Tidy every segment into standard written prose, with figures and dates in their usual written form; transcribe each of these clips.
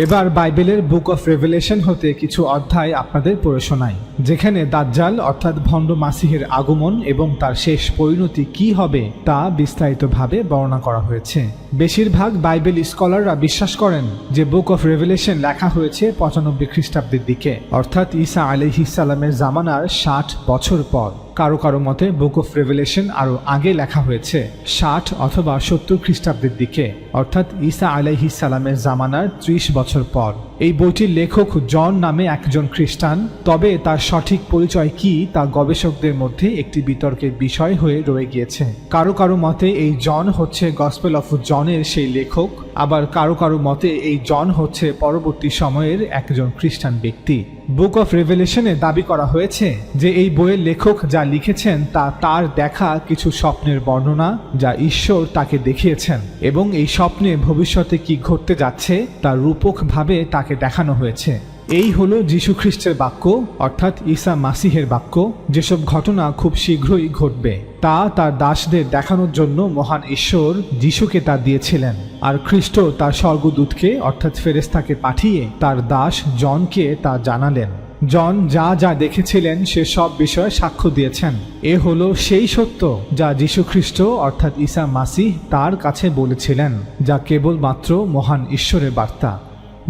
এবার বাইবেলের book of revelation হতে কিছু অধ্যায় আপনাদের পড়ে শোনাই, যেখানে দাজ্জাল অর্থাৎ ভণ্ড মাসিহের আগমন এবং তার শেষ পরিণতি কি হবে তা বিস্তারিতভাবে বর্ণনা করা হয়েছে। বেশিরভাগ বাইবেল স্কলাররা বিশ্বাস করেন যে বুক অফ রেভেলেশন লেখা হয়েছে 95 খ্রিস্টাব্দের দিকে, অর্থাৎ ঈসা আলাইহিস সালামের জামানার 60 বছর পর। কারো কারো মতে বুক অফ রেভেলেশন আরও আগে লেখা হয়েছে 60 অথবা 70 খ্রিস্টাব্দের দিকে, অর্থাৎ ঈসা আলাইহিস সালামের জামানার 30 বছর পর। এই বইটির লেখক জন নামে একজন খ্রিস্টান, তবে তার সঠিক পরিচয় কি তা গবেষকদের মধ্যে একটি বিতর্কের বিষয় হয়ে রয়ে গিয়েছে। কারো কারো মতে এই জন হচ্ছে গসপেল অফ জনের সেই লেখক, আবার কারো কারো মতে এই জন হচ্ছে পরবর্তী সময়ের একজন খ্রিস্টান ব্যক্তি। বুক অফ রেভেলেশনে দাবি করা হয়েছে যে এই বইয়ের লেখক যা লিখেছেন তা তার দেখা কিছু স্বপ্নের বর্ণনা যা ঈশ্বর তাকে দেখিয়েছেন, এবং এই স্বপ্নে ভবিষ্যতে কি ঘটতে যাচ্ছে তা রূপকভাবে তাকে দেখানো হয়েছে। এই হলো যীশু খ্রিস্টের বাক্য, অর্থাৎ ঈসা মাসিহের বাক্য। যেসব ঘটনা খুব শীঘ্রই ঘটবে তা তার দাসদের দেখানোর জন্য মহান ঈশ্বর যীশুকে তা দিয়েছিলেন, আর খ্রিস্ট তার স্বর্গদূতকে অর্থাৎ ফেরেশতাকে পাঠিয়ে তার দাস জনকে তা জানালেন। জন যা যা দেখেছিলেন সে সব বিষয়ে সাক্ষ্য দিয়েছেন। এ হলো সেই সত্য যা যীশু খ্রিস্ট অর্থাৎ ঈসা মাসিহ তার কাছে বলেছিলেন, যা কেবলমাত্র মহান ঈশ্বরের বার্তা।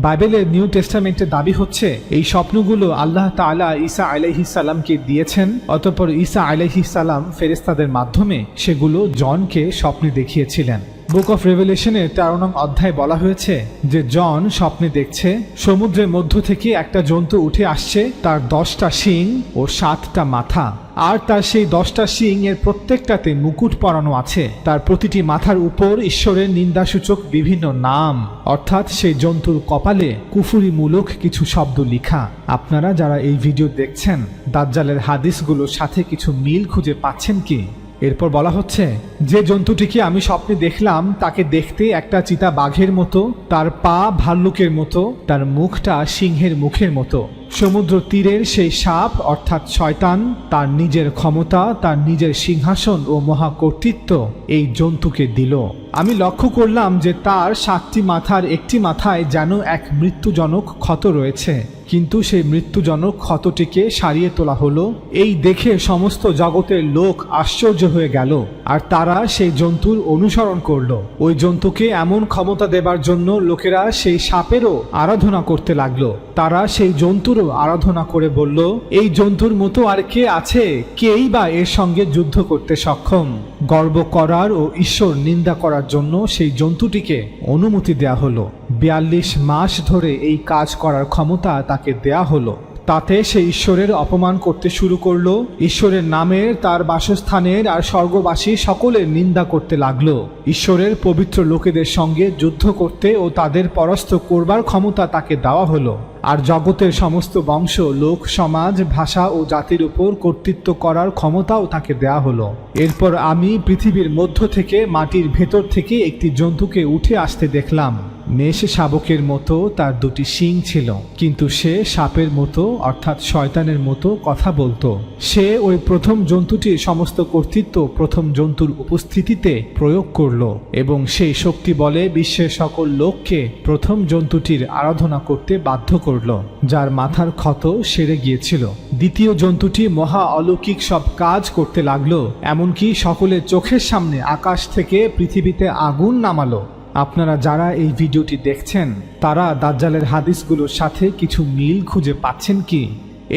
বাইবেলের নিউ টেস্টামেন্টে দাবি হচ্ছে এই স্বপ্নগুলো আল্লাহ তাআলা ঈসা আলাইহিস সালামকে দিয়েছেন, অতঃপর ঈসা আলাইহিস সালাম ফেরেশতাদের মাধ্যমে সেগুলো জনকে স্বপ্নে দেখিয়েছিলেন। বুক অফ রেভেলেশনের 13 নং অধ্যায় বলা হয়েছে যে জন স্বপ্নে দেখছে সমুদ্রের মধ্য থেকে একটা জন্তু উঠে আসছে, তার 10টা শিং ও 7টা মাথা, আর তার সেই 10টা শিং এর প্রত্যেকটাতে মুকুট পরানো আছে। তার প্রতিটি মাথার উপর ঈশ্বরের নিন্দাসূচক বিভিন্ন নাম, অর্থাৎ সেই জন্তুর কপালে কুফুরিমূলক কিছু শব্দ লিখা। আপনারা যারা এই ভিডিও দেখছেন দাজ্জালের হাদিসগুলোর সাথে কিছু মিল খুঁজে পাচ্ছেন কি? এরপর বলা হচ্ছে যে জন্তুটিকে আমি স্বপ্নে দেখলাম তাকে দেখতে একটা চিতা বাঘের মতো, তার পা ভাল্লুকের মতো, তার মুখটা সিংহের মুখের মতো। সমুদ্র তীরের সেই সাপ অর্থাৎ শয়তান তার নিজের ক্ষমতা, তার নিজের সিংহাসন ও মহাকর্তৃত্ব এই জন্তুকে দিল। আমি লক্ষ্য করলাম যে তার 7টি মাথার একটি মাথায় যেন এক মৃত্যুজনক ক্ষত রয়েছে, কিন্তু সেই মৃত্যুজনক ক্ষতটিকে সারিয়ে তোলা হলো। এই দেখে সমস্ত জগতের লোক আশ্চর্য হয়ে গেল, আর তারা সেই জন্তুর অনুসরণ করলো। ওই জন্তুকে এমন ক্ষমতা দেবার জন্য লোকেরা সেই সাপেরও আরাধনা করতে লাগলো। তারা সেই জন্তুরও আরাধনা করে বলল, এই জন্তুর মতো আর কে আছে? কেই বা এর সঙ্গে যুদ্ধ করতে সক্ষম? গর্ব করার ও ঈশ্বর নিন্দা করার জন্য সেই জন্তুটিকে অনুমতি দেয়া হলো। 42 মাস ধরে এই কাজ করার ক্ষমতা তাকে দেয়া হলো। তাতে সে ঈশ্বরের অপমান করতে শুরু করলো, ঈশ্বরের নামের, তার বাসস্থানের আর স্বর্গবাসী সকলের নিন্দা করতে লাগলো। ঈশ্বরের পবিত্র লোকেদের সঙ্গে যুদ্ধ করতে ও তাদের পরাস্ত করবার ক্ষমতা তাকে দেওয়া হলো, আর জগতের সমস্ত বংশ, লোক, সমাজ, ভাষা ও জাতির উপর কর্তৃত্ব করার ক্ষমতাও তাকে দেয়া হলো। এরপর আমি পৃথিবীর মধ্য থেকে মাটির ভেতর থেকে একটি জন্তুকে উঠে আসতে দেখলাম। মেষ শাবকের মতো তার 2টি শিং ছিল, কিন্তু সে সাপের মতো অর্থাৎ শয়তানের মতো কথা বলতো। সে ওই প্রথম জন্তুটির সমস্ত কর্তৃত্ব প্রথম জন্তুর উপস্থিতিতে প্রয়োগ করলো, এবং সেই শক্তি বলে বিশ্বের সকল লোককে প্রথম জন্তুটির আরাধনা করতে বাধ্য করলো, যার মাথার ক্ষত সেরে গিয়েছিল। দ্বিতীয় জন্তুটি মহা অলৌকিক সব কাজ করতে লাগলো, এমনকি সকলের চোখের সামনে আকাশ থেকে পৃথিবীতে আগুন নামালো। আপনারা যারা এই ভিডিওটি দেখছেন তারা দাজ্জালের হাদিসগুলোর সাথে কিছু মিল খুঁজে পাচ্ছেন কি?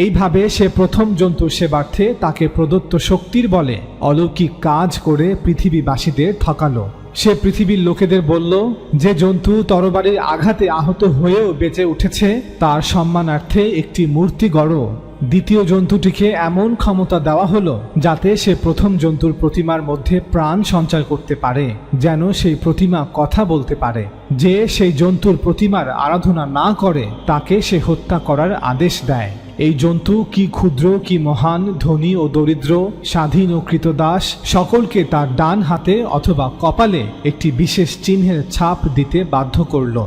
এইভাবে সে প্রথম জন্তুর সেবার্থে তাকে প্রদত্ত শক্তির বলে অলৌকিক কাজ করে পৃথিবীবাসীদের ঠকালো। সে পৃথিবীর লোকেদের বলল, যে জন্তু তরবারির আঘাতে আহত হয়েও বেঁচে উঠেছে তার সম্মানার্থে একটি মূর্তি গড়ো। দ্বিতীয় জন্তুটিকে এমন ক্ষমতা দেওয়া হলো যাতে সে প্রথম জন্তুর প্রতিমার মধ্যে প্রাণ সঞ্চার করতে পারে, যেন সেই প্রতিমা কথা বলতে পারে। যে সেই জন্তুর প্রতিমার আরাধনা না করে তাকে সে হত্যা করার আদেশ দেয়। এই জন্তু কি ক্ষুদ্র কি মহান, ধনী ও দরিদ্র, স্বাধীন ও কৃতদাস সকলকে তার ডান হাতে অথবা কপালে একটি বিশেষ চিহ্নের ছাপ দিতে বাধ্য করল।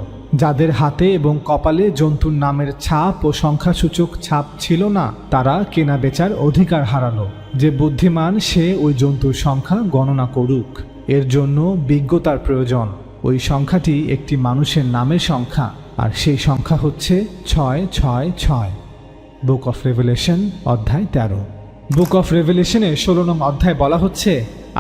যাদের হাতে এবং কপালে জন্তুর নামের ছাপ ও সংখ্যাসূচক ছাপ ছিল না তারা কেনা বেচার অধিকার হারালো। যে বুদ্ধিমান সে ওই জন্তুর সংখ্যা গণনা করুক। এর জন্য বিজ্ঞতার প্রয়োজন। ওই সংখ্যাটি একটি মানুষের নামের সংখ্যা। আর সেই সংখ্যা হচ্ছে 666। বুক অফ রেভেলেশন অধ্যায় 13। বুক অফ রেভেলেশনের 16 নং অধ্যায় বলা হচ্ছে,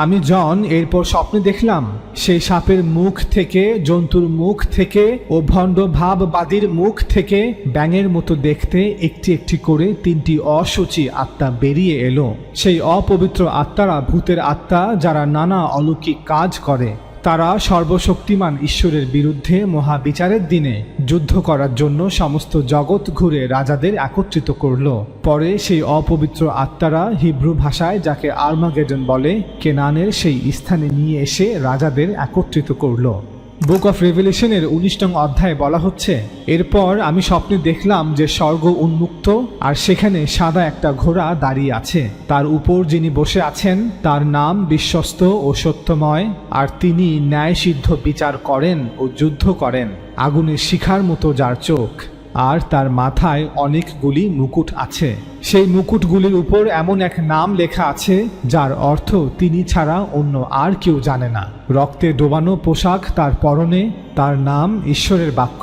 আমি জন এরপর স্বপ্নে দেখলাম সেই সাপের মুখ থেকে, জন্তুর মুখ থেকে ও ভণ্ড ভাববাদীর মুখ থেকে ব্যাঙের মতো দেখতে একটি একটি করে 3টি অশুচি আত্মা বেরিয়ে এলো। সেই অপবিত্র আত্মারা ভূতের আত্মা, যারা নানা অলৌকিক কাজ করে। তারা সর্বশক্তিমান ঈশ্বরের বিরুদ্ধে মহাবিচারের দিনে যুদ্ধ করার জন্য সমস্ত জগৎ ঘুরে রাজাদের একত্রিত করল। পরে সেই অপবিত্র আত্মারা হিব্রু ভাষায় যাকে আর্মাগেডন বলে, কেনানের সেই স্থানে নিয়ে এসে রাজাদের একত্রিত করল। বুক অফ রেভেলেশনের 19 নং অধ্যায়ে বলা হচ্ছে, এরপর আমি স্বপ্নে দেখলাম যে স্বর্গ উন্মুক্ত, আর সেখানে সাদা একটা ঘোড়া দাঁড়িয়ে আছে। তার উপর যিনি বসে আছেন তার নাম বিশ্বস্ত ও সত্যময়, আর তিনি ন্যায়সিদ্ধ বিচার করেন ও যুদ্ধ করেন। আগুনের শিখার মতো যার চোখ, আর তার মাথায় অনেকগুলি মুকুট আছে। সেই মুকুটগুলির উপর এমন এক নাম লেখা আছে যার অর্থ তিনি ছাড়া অন্য আর কেউ জানে না। রক্তে ডোবানো পোশাক তার পরনে, তার নাম ঈশ্বরের বাক্য।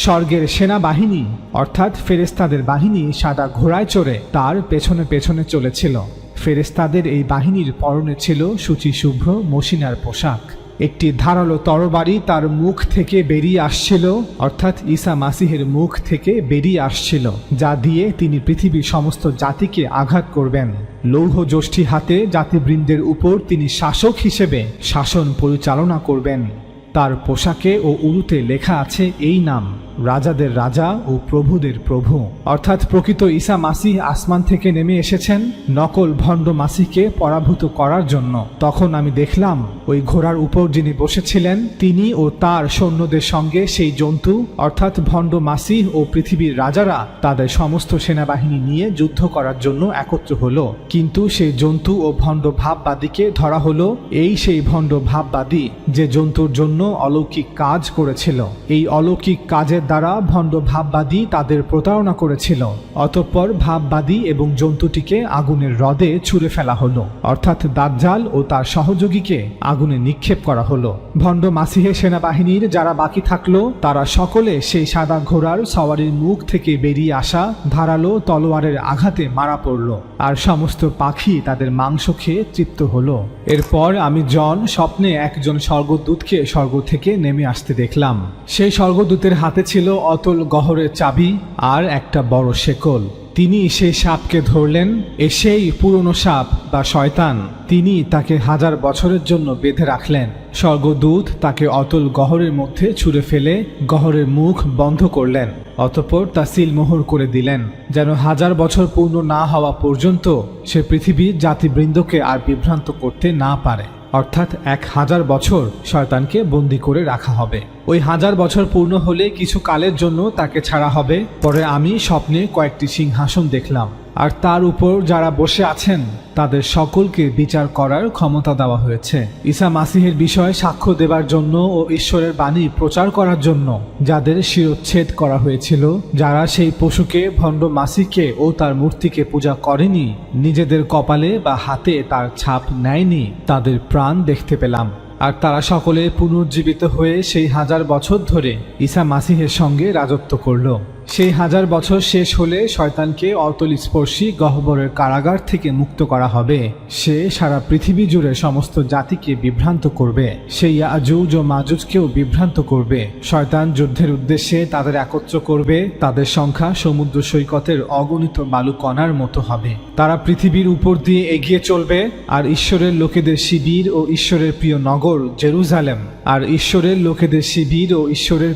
স্বর্গের সেনাবাহিনী অর্থাৎ ফেরেশতাদের বাহিনী সাদা ঘোড়ায় চড়ে তার পেছনে পেছনে চলেছিল। ফেরেশতাদের এই বাহিনীর পরনে ছিল শুচিশুভ্র মসিনার পোশাক। একটি ধারালো তরবারি তার মুখ থেকে বেরিয়ে আসছিল, অর্থাৎ ঈসা মাসিহের মুখ থেকে বেরিয়ে আসছিল, যা দিয়ে তিনি পৃথিবীর সমস্ত জাতিকে আঘাত করবেন। লৌহ যষ্টি হাতে জাতিবৃন্দের উপর তিনি শাসক হিসেবে শাসন পরিচালনা করবেন। তার পোশাকে ও উরুতে লেখা আছে এই নাম, রাজাদের রাজা ও প্রভুদের প্রভু। অর্থাৎ প্রকৃত ঈসা মাসিহ আসমান থেকে নেমে এসেছেন নকল ভণ্ড মাসিহকে পরাভূত করার জন্য। তখন আমি দেখলাম ওই ঘোড়ার উপর যিনি বসেছিলেন তিনি ও তার সৈন্যদের সঙ্গে সেই জন্তু অর্থাৎ ভণ্ড মাসিহ ও পৃথিবীর রাজারা তাদের সমস্ত সেনাবাহিনী নিয়ে যুদ্ধ করার জন্য একত্র হলো। কিন্তু সেই জন্তু ও ভণ্ড ভাববাদীকে ধরা হলো। এই সেই ভণ্ড ভাববাদী যে জন্তুর জন্য অলৌকিক কাজ করেছিল। এই অলৌকিক কাজের দ্বারা ভণ্ড ভাববাদী তাদের প্রতারণা করেছিল। অতঃপর ভাববাদী এবং জন্তুটিকে আগুনের হ্রদে ছুঁড়ে ফেলা হলো, অর্থাৎ দাজ্জাল ও তার সহযোগীকে আগুনে নিক্ষেপ করা হলো। ভণ্ড মাসিহের সেনাবাহিনীর যারা বাকি থাকলো তারা সকলে সেই সাদা ঘোড়ার সওয়ারির মুখ থেকে বেরিয়ে আসা ধারালো তলোয়ারের আঘাতে মারা পড়ল, আর সমস্ত পাখি তাদের মাংস খেয়ে তৃপ্ত হলো। এরপর আমি জন স্বপ্নে একজন স্বর্গদূতকে স্বর্গ থেকে নেমে আসতে দেখলাম। সেই স্বর্গদূতের হাতে ছিল অতল গহরের চাবি আর একটা বড় শেকল। তিনি সেই সাপকে ধরলেন। সেই পুরনো সাপ বা শয়তান, তিনি তাকে 1000 বছরের জন্য বেঁধে রাখলেন। স্বর্গদূত তাকে অতল গহরের মধ্যে ছুঁড়ে ফেলে গহরের মুখ বন্ধ করলেন। অতঃপর তা সিলমোহর করে দিলেন, যেন 1000 বছর পূর্ণ না হওয়া পর্যন্ত সে পৃথিবীর জাতিবৃন্দকে আর বিভ্রান্ত করতে না পারে। অর্থাৎ 1000 বছর শয়তানকে বন্দী করে রাখা হবে। ওই 1000 বছর পূর্ণ হলে কিছু কালের জন্য তাকে ছাড়া হবে। পরে আমি স্বপ্নে কয়েকটি সিংহাসন দেখলাম, আর তার উপর যারা বসে আছেন তাদের সকলকে বিচার করার ক্ষমতা দেওয়া হয়েছে। ঈসা মাসিহের বিষয়ে সাক্ষ্য দেবার জন্য ও ঈশ্বরের বাণী প্রচার করার জন্য যাদের শিরচ্ছেদ করা হয়েছিল, যারা সেই পশুকে ভণ্ড মাসিহকে ও তার মূর্তিকে পূজা করেনি, নিজেদের কপালে বা হাতে তার ছাপ নেয়নি, তাদের প্রাণ দেখতে পেলাম। আর তারা সকলে পুনর্জীবিত হয়ে সেই 1000 বছর ধরে ঈসা মাসিহের সঙ্গে রাজত্ব করল। সেই 1000 বছর শেষ হলে শয়তানকে অতলস্পর্শী গহ্বরের কারাগার থেকে মুক্ত করা হবে। সে সারা পৃথিবী জুড়ে সমস্ত জাতিকে বিভ্রান্ত করবে। সে ইয়াজুজ ও মাজুজকেও বিভ্রান্ত করবে। শয়তান যুদ্ধের উদ্দেশ্যে তাদের একত্র করবে। তাদের সংখ্যা সমুদ্র সৈকতের অগণিত বালুকণার মতো হবে। তারা পৃথিবীর উপর দিয়ে এগিয়ে চলবে, আর ঈশ্বরের লোকেদের শিবির ও ঈশ্বরের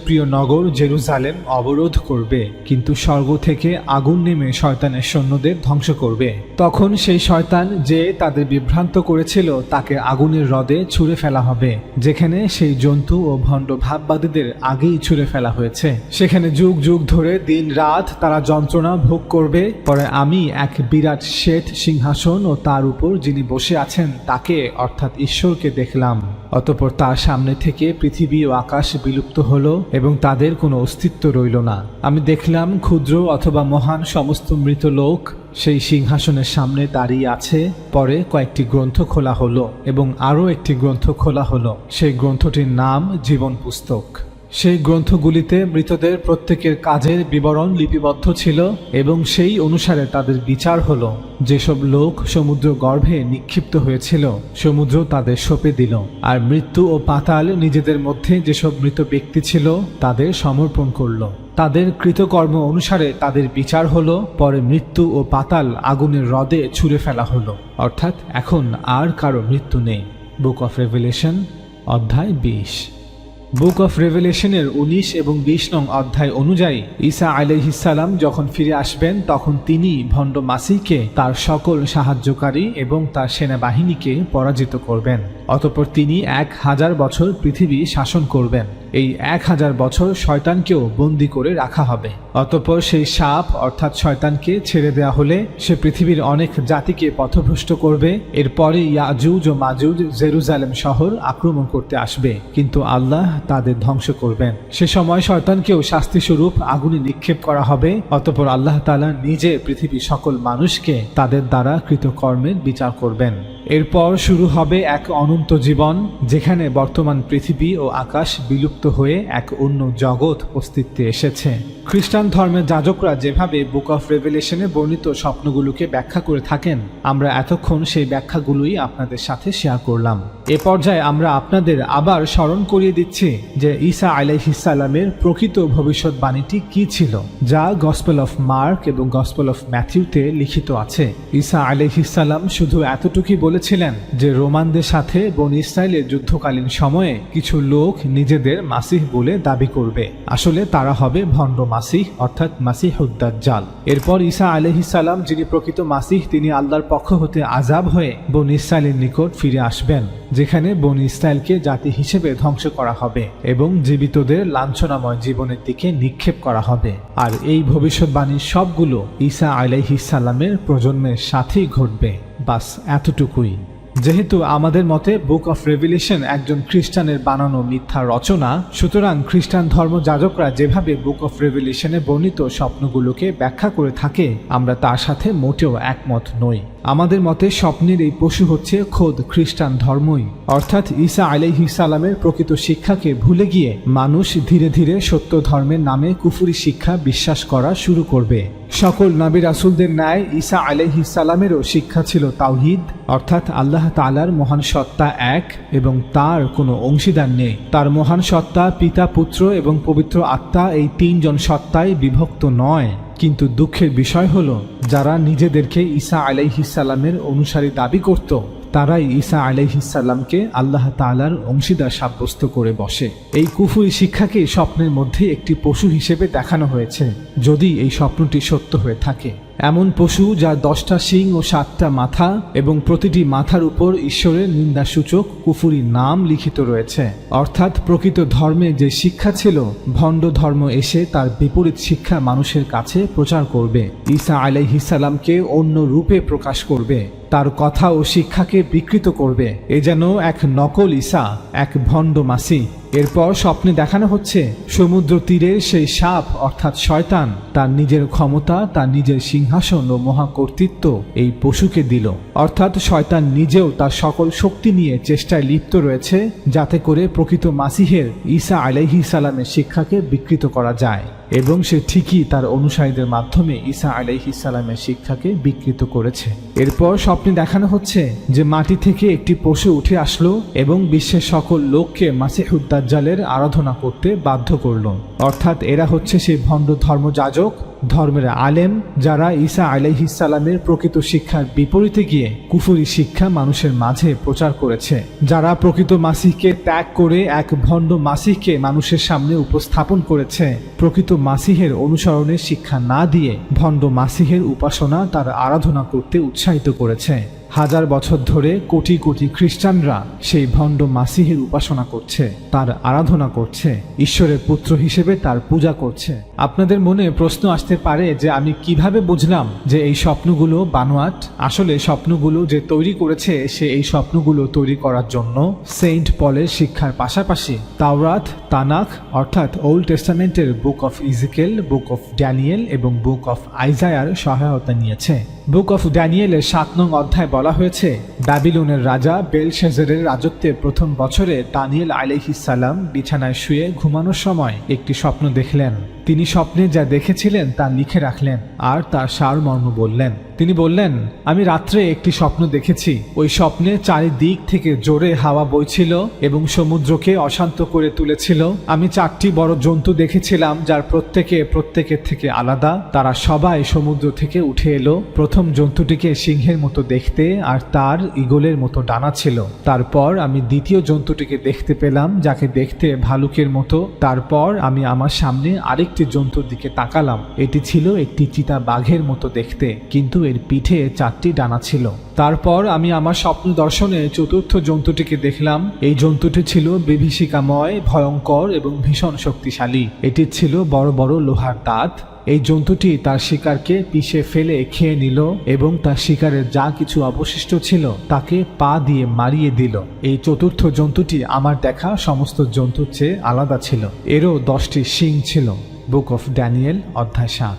প্রিয় নগর জেরুজালেম অবরোধ করবে। কিন্তু স্বর্গ থেকে আগুন নেমে শয়তানের সৈন্যদের ধ্বংস করবে। তখন সেই শয়তান যে তাদের বিভ্রান্ত করেছিল তাকে আগুনের হ্রদে ছুঁড়ে ফেলা হবে, যেখানে সেই জন্তু ও ভণ্ড ভাববাদীদের আগেই ছুঁড়ে ফেলা হয়েছে। সেখানে যুগ যুগ ধরে দিন রাত তারা যন্ত্রণা ভোগ করবে। পরে আমি এক বিরাট শ্বেত সিংহাসন ও তার উপর যিনি বসে আছেন তাকে অর্থাৎ ঈশ্বরকে দেখলাম। অতঃপর তার সামনে থেকে পৃথিবী ও আকাশ বিলুপ্ত হলো এবং তাদের কোনো অস্তিত্ব রইল না। আমি দেখলাম ক্ষুদ্র অথবা মহান সমস্ত মৃত লোক সেই সিংহাসনের সামনে দাঁড়িয়ে আছে। পরে কয়েকটি গ্রন্থ খোলা হলো এবং আরও একটি গ্রন্থ খোলা হলো। সেই গ্রন্থটির নাম জীবন পুস্তক। সেই গ্রন্থগুলিতে মৃতদের প্রত্যেকের কাজের বিবরণ লিপিবদ্ধ ছিল এবং সেই অনুসারে তাদের বিচার হলো, যেসব লোক সমুদ্র গর্ভে নিক্ষিপ্ত হয়েছিল সমুদ্র তাদের সঁপে দিল, আর মৃত্যু ও পাতাল নিজেদের মধ্যে যেসব মৃত ব্যক্তি ছিল তাদের সমর্পণ করল। তাদের কৃতকর্ম অনুসারে তাদের বিচার হলো, পরে মৃত্যু ও পাতাল আগুনের হ্রদে ছুঁড়ে ফেলা হলো, অর্থাৎ এখন আর কারো মৃত্যু নেই। বুক অফ রেভেলেশন অধ্যায় 20। বুক অফ রেভেলেশনের 19 এবং 20 নং অধ্যায় অনুযায়ী ঈসা আলাইহিসসালাম যখন ফিরে আসবেন তখন তিনি ভণ্ড মাসীহকে, তার সকল সাহায্যকারী এবং তার সেনাবাহিনীকে পরাজিত করবেন। অতঃপর তিনি 1000 বছর পৃথিবী শাসন করবেন। এই 1000 বছর শয়তানকেও বন্দী করে রাখা হবে। অতঃপর সেই সাপ অর্থাৎ শয়তানকে ছেড়ে দেওয়া হলে সে পৃথিবীর অনেক জাতিকে পথভ্রষ্ট করবে। এরপরে ইয়াজুজ ও মাজুজ জেরুজালেম শহর আক্রমণ করতে আসবে, কিন্তু আল্লাহ তাদের ধ্বংস করবেন। সে সময় শয়তানকেও শাস্তিস্বরূপ আগুনে নিক্ষেপ করা হবে। অতঃপর আল্লাহ তাআলা নিজে পৃথিবীর সকল মানুষকে তাদের দ্বারা কৃতকর্মের বিচার করবেন। এরপর শুরু হবে এক অনন্ত জীবন, যেখানে বর্তমান পৃথিবী ও আকাশ বিলুপ্ত হয়ে এক অন্য জগৎ অস্তিত্বে এসেছে। খ্রিস্টান ধর্মের যাজকরা যেভাবে বুক অফ রেভেলেশনে বর্ণিত স্বপ্নগুলোকে ব্যাখ্যা করে থাকেন, আমরা এতক্ষণ সেই ব্যাখ্যাগুলোই আপনাদের সাথে শেয়ার করলাম। এ পর্যায়ে আমরা আপনাদের আবার স্মরণ করিয়ে দিচ্ছি যে ঈসা আলাইহিসসালামের প্রকৃত ভবিষ্যৎবাণীটি কি ছিল, যা গসপেল অফ মার্ক এবং গসপেল অফ ম্যাথিউতে লিখিত আছে। ঈসা আলাইহিসসালাম শুধু এতটুকুই বলেছিলেন যে রোমানদের সাথে বনী ইসরাইলের যুদ্ধকালীন সময়ে কিছু লোক নিজেদের মাসিহ বলে দাবি করবে। আসলে তারা হবে ভণ্ড মাসিহ অর্থাৎ মাসিহুদ দাজ্জাল। এরপর ঈসা আলাইহিসসালাম, যিনি প্রকৃত মাসিহ, তিনি আল্লাহর পক্ষ হতে আযাব হয়ে বনী ইসরাইলের নিকট ফিরে আসবেন, যেখানে বনী ইসরাইলকে জাতি হিসেবে ধ্বংস করা হবে এবং জীবিতদের লাঞ্ছনাময় জীবনের দিকে নিক্ষেপ করা হবে। আর এই ভবিষ্যৎবাণীর সবগুলো ঈসা আলাইহিসসালামের প্রজন্মের সাথেই ঘটবে। বাস এতটুকুই। যেহেতু আমাদের মতে বুক অফ রেভেলেশন একজন খ্রিস্টানের বানানো মিথ্যা রচনা, সুতরাং খ্রিস্টান ধর্মযাজকরা যেভাবে বুক অফ রেভেলেশনে বর্ণিত স্বপ্নগুলোকে ব্যাখ্যা করে থাকে, আমরা তার সাথে মোটেও একমত নই। আমাদের মতে স্বপ্নের এই পশু হচ্ছে খোদ খ্রিস্টান ধর্মই, অর্থাৎ ঈসা আলাইহিসসালামের প্রকৃত শিক্ষাকে ভুলে গিয়ে মানুষ ধীরে ধীরে সত্য ধর্মের নামে কুফরি শিক্ষা বিশ্বাস করা শুরু করবে। সকল নবী রাসূলদের ন্যায় ঈসা আলাইহিসসালামেরও শিক্ষা ছিল তাওহীদ, অর্থাৎ আল্লাহ তাআলার মহান সত্তা এক এবং তার কোনো অংশীদার নেই। তার মহান সত্তা পিতা, পুত্র এবং পবিত্র আত্মা, এই 3 জন সত্তায় বিভক্ত নয়। কিন্তু দুঃখের বিষয় হলো, যারা নিজেদেরকে ঈসা আলাইহিসসালামের অনুসারী দাবি করত, তারাই ঈসা আলাইহিসসালামকে আল্লাহ তাআলার অংশীদার সাব্যস্ত করে বসে। এই কুফরি শিক্ষাকে স্বপ্নের মধ্যে একটি পশু হিসেবে দেখানো হয়েছে। যদি এই স্বপ্নটি সত্য হয়ে থাকে, এমন পশু যার 10টা শিং ও 7টা মাথা এবং প্রতিটি মাথার উপর ঈশ্বরের নিন্দাসূচক কুফরি নাম লিখিত রয়েছে, অর্থাৎ প্রকৃত ধর্মে যে শিক্ষা ছিল, ভণ্ড ধর্ম এসে তার বিপরীত শিক্ষা মানুষের কাছে প্রচার করবে, ঈসা আলাইহিসসালামকে অন্য রূপে প্রকাশ করবে, তার কথা ও শিক্ষাকে বিকৃত করবে। এ যেন এক নকল ঈসা, এক ভণ্ড মাসিহ। এরপর স্বপ্নে দেখানো হচ্ছে সমুদ্র তীরের সেই সাপ অর্থাৎ শয়তান তার নিজের ক্ষমতা, তার নিজের সিংহাসন ও মহাকর্তৃত্ব এই পশুকে দিল। অর্থাৎ শয়তান নিজেও তার সকল শক্তি নিয়ে চেষ্টায় লিপ্ত রয়েছে, যাতে করে প্রকৃত মাসিহের ঈসা আলাইহিসসালামের শিক্ষাকে বিকৃত করা যায়। এবং সে ঠিকই তার অনুসারীদের মাধ্যমে ঈসা আলাইহিসসালামের শিক্ষাকে বিকৃত করেছে। এরপর স্বপ্নে দেখানো হচ্ছে যে মাটি থেকে একটি পশু উঠে আসলো এবং বিশ্বের সকল লোককে মাসিহুদ দাজ্জালের আরাধনা করতে বাধ্য করলো। অর্থাৎ এরা হচ্ছে সেই ভণ্ড ধর্মযাজক, ধর্মের আলেম, যারা ঈসা আলাইহিসসালামের প্রকৃত শিক্ষার বিপরীতে গিয়ে কুফরি শিক্ষা মানুষের মাঝে প্রচার করেছে, যারা প্রকৃত মাসিহকে ত্যাগ করে এক ভণ্ড মাসিহকে মানুষের সামনে উপস্থাপন করেছে। প্রকৃত মাসিহের অনুসরণের শিক্ষা না দিয়ে ভণ্ড মাসিহের উপাসনা, তার আরাধনা করতে উৎসাহিত করেছে। 1000 বছর ধরে কোটি কোটি খ্রিস্টানরা সেই ভণ্ড মাসিহের উপাসনা করছে, তার আরাধনা করছে, ঈশ্বরের পুত্র হিসেবে তার পূজা করছে। আপনাদের মনে প্রশ্ন আসতে পারে যে আমি কিভাবে বুঝলাম যে এই স্বপ্নগুলো বানোয়াট? আসলে স্বপ্নগুলো যে তৈরি করেছে, সে এই স্বপ্নগুলো তৈরি করার জন্য সেন্ট পলের শিক্ষার পাশাপাশি তাওরাত, তানাখ অর্থাৎ ওল্ড টেস্টামেন্টের book of Ezekiel, book of Daniel এবং বুক অফ আইজায়ার সহায়তা নিয়েছে। বুক অফ ড্যানিয়েলের 7 নং অধ্যায় বলা বলা হয়েছে, ব্যাবিলনের রাজা বেলশেজারের রাজত্বের প্রথম বছরে দানিয়েল আলাইহিস সালাম বিছানায় শুয়ে ঘুমানোর সময় একটি স্বপ্ন দেখলেন। তিনি স্বপ্নে যা দেখেছিলেন তা লিখে রাখলেন আর তার সারমর্ম বললেন। তিনি বললেন, আমি রাত্রে একটি স্বপ্ন দেখেছি। ওই স্বপ্নে চারিদিক থেকে জোরে হাওয়া বইছিল এবং সমুদ্রকে অশান্ত করে তুলেছিল। আমি 4টি বড় জন্তু দেখেছিলাম, যার প্রত্যেকের থেকে আলাদা। তারা সবাই সমুদ্র থেকে উঠে এলো। প্রথম জন্তুটিকে সিংহের মতো দেখতে আর তার ঈগলের মতো ডানা ছিল। তারপর আমি দ্বিতীয় জন্তুটিকে দেখতে পেলাম, যাকে দেখতে ভালুকের মতো। তারপর আমি আমার সামনে আরেকটি জন্তুর দিকে তাকালাম। এটি ছিল একটি চিতা বাঘের মতো দেখতে, কিন্তু এর পিঠে 4টি ডানা ছিল। তারপর আমি আমার স্বপ্ন দর্শনে চতুর্থ জন্তুটিকে দেখলাম। এই জন্তুটি ছিল বিভীষিকাময়, ভয়ঙ্কর এবং ভীষণ শক্তিশালী। এটি ছিল বড় বড় লোহার দাঁত। এই জন্তুটি তার শিকারকে পিষে ফেলে খেয়ে নিল এবং তার শিকারের যা কিছু অবশিষ্ট ছিল তাকে পা দিয়ে মারিয়ে দিল। এই চতুর্থ জন্তুটি আমার দেখা সমস্ত জন্তুর চেয়ে আলাদা ছিল। এরও 10টি শিং ছিল। বুক অফ ড্যানিয়েল অধ্যায় 7।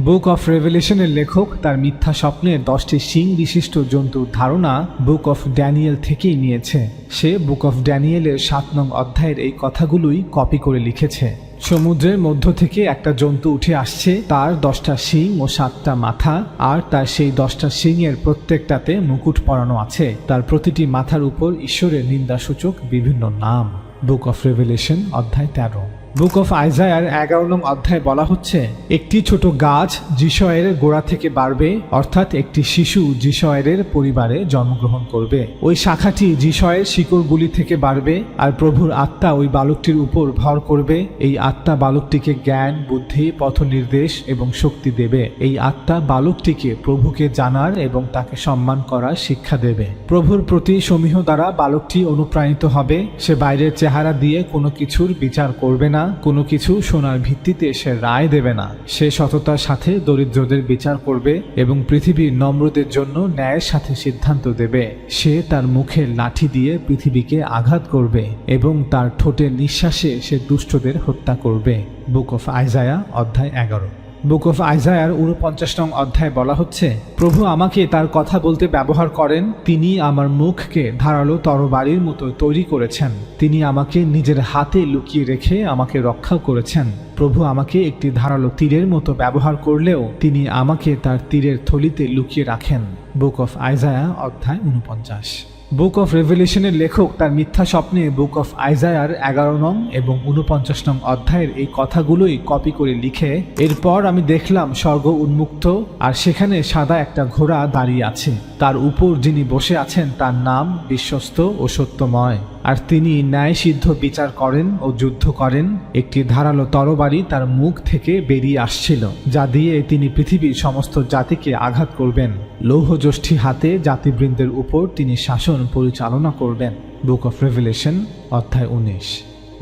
বুক অফ রেভেলেশনের লেখক তার মিথ্যা স্বপ্নের 10টি শিং বিশিষ্ট জন্তুর ধারণা বুক অফ ড্যানিয়েল থেকেই নিয়েছে। সে বুক অফ ড্যানিয়েলের 7 নং অধ্যায়ের এই কথাগুলোই কপি করে লিখেছে। সমুদ্রের মধ্য থেকে একটা জন্তু উঠে আসছে, তার 10টা শিং ও 7টা মাথা, আর তার সেই 10টা শিংয়ের প্রত্যেকটাতে মুকুট পরানো আছে। তার প্রতিটি মাথার উপর ঈশ্বরের নিন্দাসূচক বিভিন্ন নাম। বুক অফ রেভেলেশন অধ্যায় 13। বুক অফ আইজায়ার 11 নং অধ্যায় বলা হচ্ছে, একটি ছোট গাছ যিশয়ের গোড়া থেকে বাড়বে, অর্থাৎ একটি শিশু যিশয়ের পরিবারে জন্মগ্রহণ করবে। ওই শাখাটি যিশয়ের শিকড়গুলি থেকে বাড়বে, আর প্রভুর আত্মা ওই বালকটির উপর ভর করবে। এই আত্মা বালকটিকে জ্ঞান, বুদ্ধি, পথ নির্দেশ এবং শক্তি দেবে। এই আত্মা বালকটিকে প্রভুকে জানার এবং তাকে সম্মান করার শিক্ষা দেবে। প্রভুর প্রতি সমীহ দ্বারা বালকটি অনুপ্রাণিত হবে। সে বাইরের চেহারা দিয়ে কোনো কিছুর বিচার করবে না, কোনো কিছু শোনার ভিত্তিতে সে রায় দেবে না। সে সততার সাথে দরিদ্রদের বিচার করবে এবং পৃথিবীর নম্রদের জন্য ন্যায়ের সাথে সিদ্ধান্ত দেবে। সে তার মুখের লাঠি দিয়ে পৃথিবীকে আঘাত করবে এবং তার ঠোঁটের নিঃশ্বাসে সে দুষ্টদের হত্যা করবে। বুক অফ আইজায়া অধ্যায় 11। বুক অফ আইজায়ার 49 নং অধ্যায় বলা হচ্ছে, প্রভু আমাকে তার কথা বলতে ব্যবহার করেন। তিনি আমার মুখকে ধারালো তরবারির মতো তৈরি করেছেন। তিনি আমাকে নিজের হাতে লুকিয়ে রেখে আমাকে রক্ষা করেছেন। প্রভু আমাকে একটি ধারালো তীরের মতো ব্যবহার করলেও তিনি আমাকে তার তীরের থলিতে লুকিয়ে রাখেন। বুক অফ আইজায়া অধ্যায় 49। বুক অফ রেভেলেশনের লেখক তার মিথ্যা স্বপ্নে বুক অফ আইজায়ার 11 নং এবং 49 নং অধ্যায়ের এই কথাগুলোই কপি করে লিখে, এরপর আমি দেখলাম স্বর্গ উন্মুক্ত, আর সেখানে সাদা একটা ঘোড়া দাঁড়িয়ে আছে। তার উপর যিনি বসে আছেন তার নাম বিশ্বস্ত ও সত্যময়, আর তিনি ন্যায় সিদ্ধ বিচার করেন ও যুদ্ধ করেন। একটি ধারালো তরবারি তার মুখ থেকে বেরিয়ে আসছিল, যা দিয়ে তিনি পৃথিবীর সমস্ত জাতিকে আঘাত করবেন। লৌহযষ্ঠী হাতে জাতিবৃন্দের উপর তিনি শাসন পরিচালনা করবেন। বুক অফ রেভেলেশন অধ্যায় 19।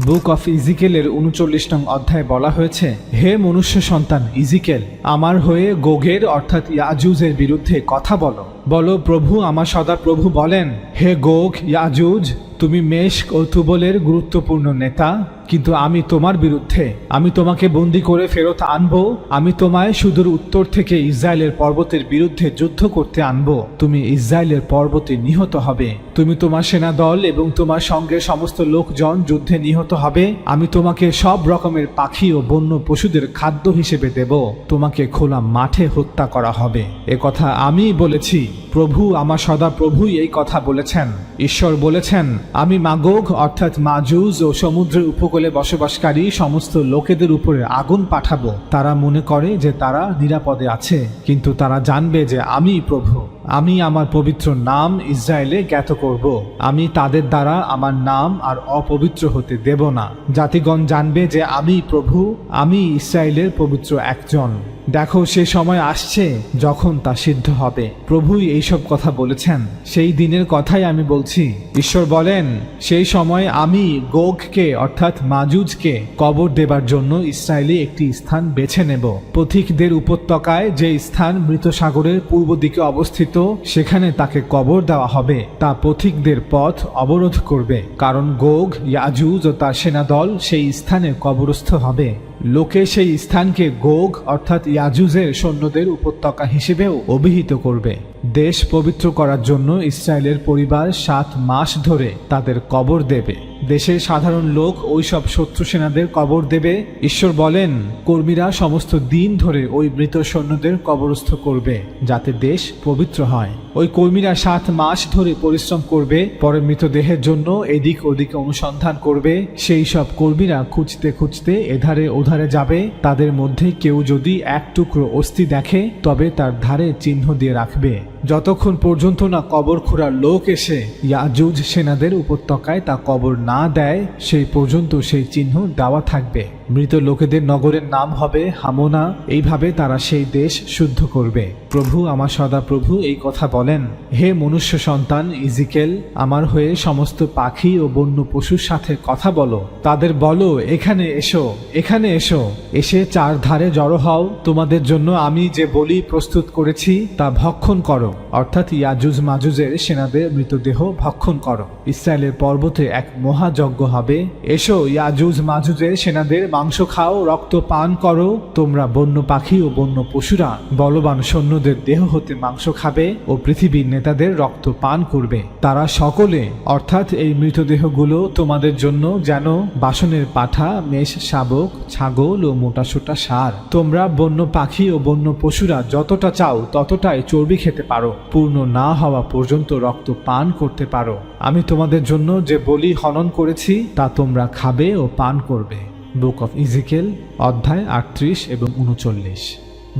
বুক অফ ইজিকেলের 39 নং অধ্যায় বলা হয়েছে, হে মনুষ্য সন্তান ইজিকেল, আমার হয়ে গোগের অর্থাৎ ইয়াজুজের বিরুদ্ধে কথা বলো। বলো, প্রভু আমার সদা প্রভু বলেন, হে গোগ, ইয়াজুজ, তুমি মেশক ও তুবলের গুরুত্বপূর্ণ নেতা, কিন্তু আমি তোমার বিরুদ্ধে। আমি তোমাকে বন্দী করে ফেরত আনবো। আমি তোমায় সুদূর উত্তর থেকে ইসরায়েলের পর্বতের বিরুদ্ধে যুদ্ধ করতে আনবো। তুমি ইসরায়েলের পর্বতে নিহত হবে। তুমি তোমার সেনা দল এবং তোমার সঙ্গে সমস্ত লোকজন যুদ্ধে নিহত হবে। আমি তোমাকে সব রকমের পাখি ও বন্য পশুদের খাদ্য হিসেবে দেব। তোমাকে খোলা মাঠে হত্যা করা হবে। এ কথা আমি বলেছি। প্রভু আমার সদা প্রভুই এই কথা বলেছেন। ঈশ্বর বলেছেন, আমি মাগোগ অর্থাৎ মাজুজ ও সমুদ্রের উপকূলে বসবাসকারী সমস্ত লোকেদের উপরে আগুন পাঠাবো। তারা মনে করে যে তারা নিরাপদে আছে, কিন্তু তারা জানবে যে আমি প্রভু। আমি আমার পবিত্র নাম ইসরায়েলে জ্ঞাত করব। আমি তাদের দ্বারা আমার নাম আর অপবিত্র হতে দেব না। জাতিগণ জানবে যে আমি প্রভু, আমি ইসরায়েলের পবিত্র একজন। দেখো, সে সময় আসছে যখন তা সিদ্ধ হবে। প্রভুই এইসব কথা বলেছেন। সেই দিনের কথাই আমি বলছি। ঈশ্বর বলেন, সেই সময় আমি গোগকে অর্থাৎ মাজুজকে কবর দেবার জন্য ইসরায়েলে একটি স্থান বেছে নেব। পথিকদের উপত্যকায় যে স্থান মৃত সাগরের পূর্ব দিকে অবস্থিত, সেখানে তাকে কবর দেওয়া হবে। তা পথিকদের পথ অবরোধ করবে, কারণ গোগ, ইয়াজুজ ও তার সেনাদল সেই স্থানে কবরস্থ হবে। লোকে সেই স্থানকে গোগ অর্থাৎ ইয়াজুজের সৈন্যদের উপত্যকা হিসেবেও অভিহিত করবে। দেশ পবিত্র করার জন্য ইসরায়েলের পরিবার 7 মাস ধরে তাদের কবর দেবে। দেশের সাধারণ লোক ওই সব শত্রু সেনাদের কবর দেবে। ঈশ্বর বলেন, কর্মীরা সমস্ত দিন ধরে ওই মৃত সৈন্যদের কবরস্থ করবে যাতে দেশ পবিত্র হয়। ওই কর্মীরা 7 মাস ধরে পরিশ্রম করবে, পরে মৃতদেহের জন্য এদিক ওদিকে অনুসন্ধান করবে। সেই সব কর্মীরা খুঁজতে খুঁজতে এধারে ওধারে যাবে। তাদের মধ্যে কেউ যদি এক টুকরো অস্থি দেখে তবে তার ধারে চিহ্ন দিয়ে রাখবে, যতক্ষণ পর্যন্ত না কবর খোঁড়ার লোক এসে ইয়াজুজ সেনাদের উপত্যকায় তা কবর না দেয়, সেই পর্যন্ত সেই চিহ্ন দেওয়া থাকবে। মৃত লোকেদের নগরের নাম হবে হামোনা। এইভাবে তারা সেই দেশ শুদ্ধ করবে। প্রভু আমার সদাপ্রভু এই কথা বলেন, হে মনুষ্য সন্তান ইজিকেল, আমার হয়ে সমস্ত পাখি ও বন্য পশুর সাথে কথা বলো। তাদের বলো, এখানে এসো, এখানে এসো, এসে চারধারে জড়ো হও। তোমাদের জন্য আমি যে বলি প্রস্তুত করেছি তা ভক্ষণ করো, অর্থাৎ ইয়াজুজ মাজুজের সেনাদের মৃতদেহ ভক্ষণ করো। ইসরায়েলের পর্বতে এক মহাযজ্ঞ হবে। এসো, ইয়াজুজ মাজুজের সেনাদের মাংস খাও, রক্ত পান করো। তোমরা বন্য পাখি ও বন্য পশুরা বলবান সৈন্যদের দেহ হতে মাংস খাবে ও পৃথিবীর নেতাদের রক্ত পান করবে। তারা সকলে, অর্থাৎ এই মৃতদেহগুলো তোমাদের জন্য যেন বাসনের পাঠা, মেষ শাবক, ছাগল ও মোটাসোটা ষাঁড়। তোমরা বন্য পাখি ও বন্য পশুরা যতটা চাও ততটাই চর্বি খেতে পারো, পূর্ণ না হওয়া পর্যন্ত রক্ত পান করতে পারো। আমি তোমাদের জন্য যে বলি হনন করেছি তা তোমরা খাবে ও পান করবে। বুক অফ ইজিকেল অধ্যায় 38 এবং 39।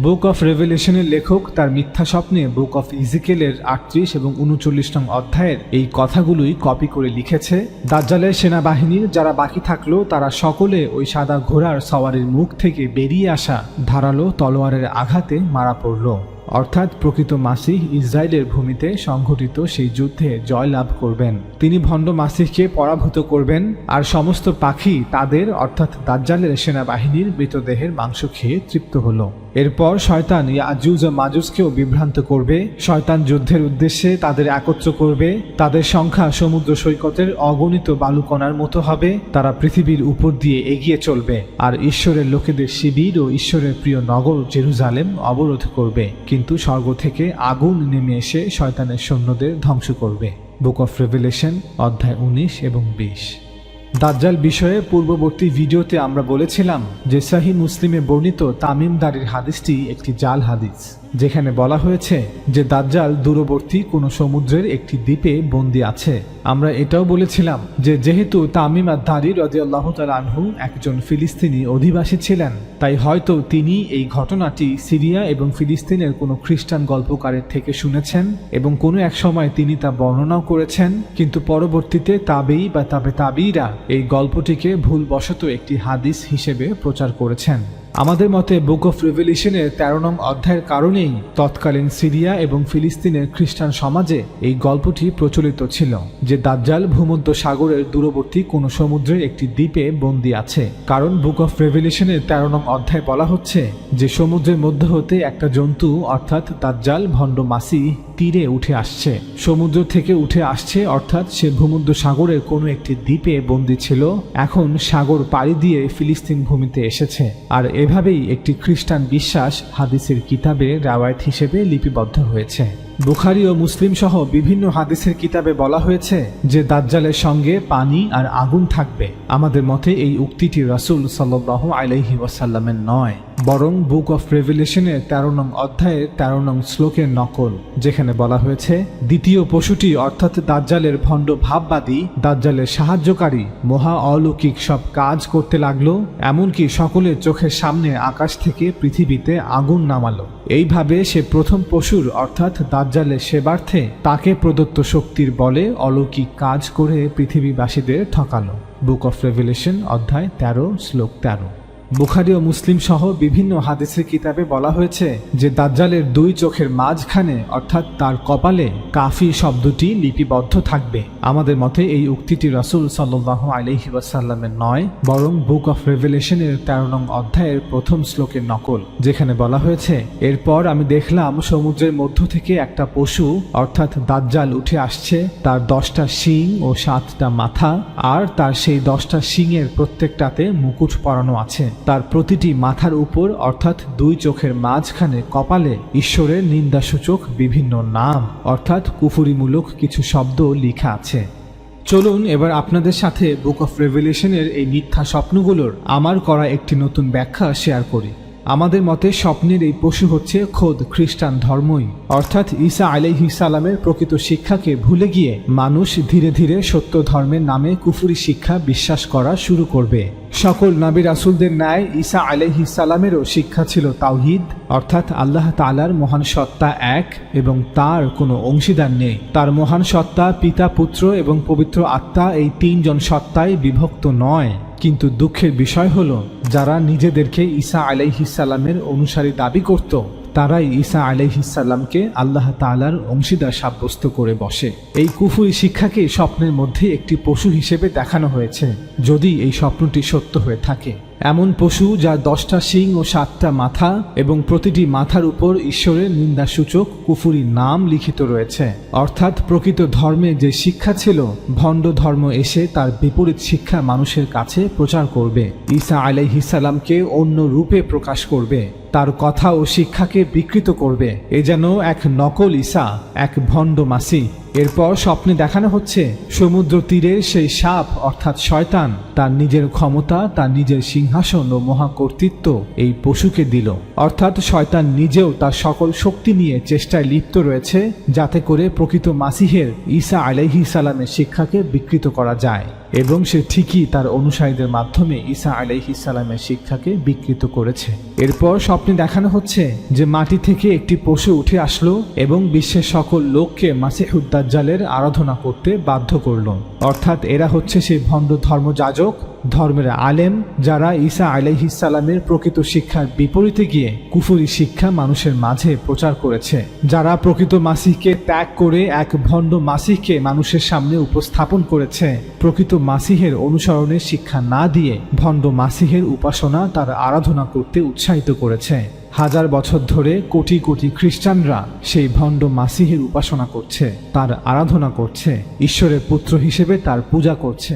বুক অফ রেভেলেশনের লেখক তার মিথ্যা স্বপ্নে বুক অফ ইজিকেলের 38 এবং 39 নং অধ্যায়ের এই কথাগুলোই কপি করে লিখেছে। দাজ্জালের সেনাবাহিনীর যারা বাকি থাকলো তারা সকলে ওই সাদা ঘোড়ার সওয়ারির মুখ থেকে বেরিয়ে আসা ধারালো তলোয়ারের আঘাতে মারা পড়ল। অর্থাৎ প্রকৃত মাসিহ ইসরায়েলের ভূমিতে সংঘটিত সেই যুদ্ধে জয়লাভ করবেন। তিনি ভণ্ড মাসিহকে পরাভূত করবেন, আর সমস্ত পাখি তাদের অর্থাৎ দাজ্জালের সেনাবাহিনীর মৃতদেহের মাংস খেয়ে তৃপ্ত হলো। এরপর শয়তান ইয়াজুজ ও মাজুজকেও বিভ্রান্ত করবে। শয়তান যুদ্ধের উদ্দেশ্যে তাদের একত্র করবে। তাদের সংখ্যা সমুদ্র সৈকতের অগণিত বালুকণার মতো হবে। তারা পৃথিবীর উপর দিয়ে এগিয়ে চলবে আর ঈশ্বরের লোকেদের শিবির ও ঈশ্বরের প্রিয় নগর জেরুজালেম অবরোধ করবে, কিন্তু স্বর্গ থেকে আগুন নেমে এসে শয়তানের সৈন্যদের ধ্বংস করবে। বুক অফ রেভেলেশন অধ্যায় 19 এবং 20। দাজ্জাল বিষয়ে পূর্ববর্তী ভিডিওতে আমরা বলেছিলাম যে সহিহ মুসলিমে বর্ণিত তামিমদারির হাদিসটি একটি জাল হাদিস, যেখানে বলা হয়েছে যে দাজ্জাল দূরবর্তী কোনো সমুদ্রের একটি দ্বীপে বন্দী আছে। আমরা এটাও বলেছিলাম যে যেহেতু তামিম আদ-দারি রাদিয়াল্লাহু তাআলা আনহু একজন ফিলিস্তিনি অধিবাসী ছিলেন, তাই হয়তো তিনি এই ঘটনাটি সিরিয়া এবং ফিলিস্তিনের কোনো খ্রিস্টান গল্পকারের থেকে শুনেছেন এবং কোনো এক সময় তিনি তা বর্ণনাও করেছেন, কিন্তু পরবর্তীতে তাবেঈ বা তাবেঈরা এই গল্পটিকে ভুলবশত একটি হাদিস হিসেবে প্রচার করেছেন। আমাদের মতে বুক অফ রেভেলেশনের 13 নং অধ্যায়ের কারণেই তৎকালীন সিরিয়া এবং ফিলিস্তিনের খ্রিস্টান সমাজে এই গল্পটি প্রচলিত ছিল যে দাজ্জাল ভূমধ্য সাগরের দূরবর্তী কোনো সমুদ্রের একটি দ্বীপে বন্দী আছে। কারণ বুক অফ রেভেলেশনের 13 নং অধ্যায় বলা হচ্ছে যে সমুদ্রের মধ্য হতে একটা জন্তু অর্থাৎ দাজ্জাল ভণ্ড মাসিহ তীরে উঠে আসছে। সমুদ্র থেকে উঠে আসছে অর্থাৎ সে ভূমধ্য সাগরের কোনো একটি দ্বীপে বন্দী ছিল, এখন সাগর পাড়ি দিয়ে ফিলিস্তিন ভূমিতে এসেছে। আর এভাবেই একটি খ্রিস্টান বিশ্বাস হাদিসের কিতাবে রাওয়ায়াত হিসেবে লিপিবদ্ধ হয়েছে। বুখারী ও মুসলিম সহ বিভিন্ন হাদিসের কিতাবে বলা হয়েছে যে দাজ্জালের সঙ্গে পানি আর আগুন থাকবে। আমাদের মতে এই উক্তিটি রাসূল সাল্লাল্লাহু আলাইহি ওয়াসাল্লামের নয়, বরং বুক অফ রেভেলেশনের 13 নং অধ্যায়ের 13 নং শ্লোকের নকল, যেখানে বলা হয়েছে দ্বিতীয় পশুটি অর্থাৎ দাজ্জালের ভণ্ড ভাববাদী, দাজ্জালের সাহায্যকারী মহা অলৌকিক সব কাজ করতে লাগলো, এমনকি সকলের চোখের সামনে আকাশ থেকে পৃথিবীতে আগুন নামালো। এইভাবে সে প্রথম পশুর অর্থাৎ দাজ্জালের সেবার্থে তাকে প্রদত্ত শক্তির বলে অলৌকিক কাজ করে পৃথিবীবাসীদের ঠকালো। বুক অফ রেভেলেশন অধ্যায় 13 শ্লোক 13। বুখারী ও মুসলিম সহ বিভিন্ন হাদিসের কিতাবে বলা হয়েছে যে দাজ্জালের 2 চোখের মাঝখানে অর্থাৎ তার কপালে কাফি শব্দটি লিপিবদ্ধ থাকবে। আমাদের মতে এই উক্তিটি রাসূল সাল্লাল্লাহু আলাইহি ওয়াসাল্লামের নয়, বরং বুক অফ রেভেলেশনের 13 নং অধ্যায়ের প্রথম শ্লোকের নকল, যেখানে বলা হয়েছে এরপর আমি দেখলাম সমুদ্রের মধ্য থেকে একটা পশু অর্থাৎ দাজ্জাল উঠে আসছে, তার 10টা শিং ও 7টা মাথা, আর তার সেই 10টা শিংয়ের প্রত্যেকটাতে মুকুট পরানো আছে। তার প্রতিটি মাথার উপর অর্থাৎ দুই চোখের মাঝখানে কপালে ঈশ্বরের নিন্দাসূচক বিভিন্ন নাম অর্থাৎ কুফুরিমূলক কিছু শব্দ লেখা আছে। চলুন এবার আপনাদের সাথে বুক অফ রেভেলেশনের এই মিথ্যা স্বপ্নগুলোর আমার করা একটি নতুন ব্যাখ্যা শেয়ার করি। আমাদের মতে স্বপ্নের এই পশু হচ্ছে খোদ খ্রিস্টান ধর্মই, অর্থাৎ ঈসা আলাইহিস সালামের প্রকৃত শিক্ষাকে ভুলে গিয়ে মানুষ ধীরে ধীরে সত্য ধর্মের নামে কুফরি শিক্ষা বিশ্বাস করা শুরু করবে। সকল নবী রাসূলদের ন্যায় ঈসা আলাইহিস সালামেরও শিক্ষা ছিল তাওহীদ, অর্থাৎ আল্লাহ তাআলার মহান সত্তা এক এবং তার কোনো অংশীদার নেই। তার মহান সত্তা পিতা, পুত্র এবং পবিত্র আত্মা এই তিনজন সত্তায় বিভক্ত নয়। কিন্তু দুঃখের বিষয় হলো যারা নিজেদেরকে ঈসা আলাইহিস সালামের অনুসারী দাবি করত তারাই ঈসা আলাইহিস সালামকে আল্লাহ তাআলার অংশীদার সাব্যস্ত করে বসে। এই কুফরি শিক্ষাকে স্বপ্নের মধ্যে একটি পশু হিসেবে দেখানো হয়েছে। যদি এই স্বপ্নটি সত্য হয়ে থাকে, এমন পশু যার 10টা শিং ও 7টা মাথা এবং প্রতিটি মাথার উপর ঈশ্বরের নিন্দাসূচক কুফরি নাম লিখিত রয়েছে, অর্থাৎ প্রকৃত ধর্মে যে শিক্ষা ছিল ভণ্ড ধর্ম এসে তার বিপরীত শিক্ষা মানুষের কাছে প্রচার করবে, ঈসা আলাইহিস সালামকে অন্য রূপে প্রকাশ করবে, তার কথা ও শিক্ষাকে বিকৃত করবে। এ যেন এক নকল ঈসা, এক ভণ্ড মাসিহ। এরপর স্বপ্নে দেখানো হচ্ছে সমুদ্র তীরের সেই সাপ অর্থাৎ শয়তান তার নিজের ক্ষমতা, তার নিজের সিংহাসন ও মহাকর্তৃত্ব এই পশুকে দিল, অর্থাৎ শয়তান নিজেও তার সকল শক্তি নিয়ে চেষ্টায় লিপ্ত রয়েছে যাতে করে প্রকৃত মাসিহের ঈসা আলাইহিস সালামের শিক্ষাকে বিকৃত করা যায়, এবং সে ঠিকই তার অনুসারীদের মাধ্যমে ঈসা আলাইহিস সালামের শিক্ষাকে বিকৃত করেছে। এরপর স্বপ্নে দেখানো হচ্ছে যে মাটি থেকে একটি পশু উঠে আসলো এবং বিশ্বের সকল লোককে মাসিহুদ দাজ্জালের আরাধনা করতে বাধ্য করল, অর্থাৎ এরা হচ্ছে সেই ভণ্ড ধর্মযাজক, ধর্মের আলেম যারা ঈসা আলাইহিস সালামের প্রকৃত শিক্ষার বিপরীতে গিয়ে কুফরি শিক্ষা মানুষের মাঝে প্রচার করেছে, যারা প্রকৃত মাসিহকে ত্যাগ করে এক ভণ্ড মাসিহকে মানুষের সামনে উপস্থাপন করেছে, প্রকৃত মাসিহের অনুসরণের শিক্ষা না দিয়ে ভণ্ড মাসিহের উপাসনা তার আরাধনা করতে উৎসাহিত করেছে। হাজার বছর ধরে কোটি কোটি খ্রিস্টানরা সেই ভণ্ড মাসিহের উপাসনা করছে, তার আরাধনা করছে, ঈশ্বরের পুত্র হিসেবে তার পূজা করছে।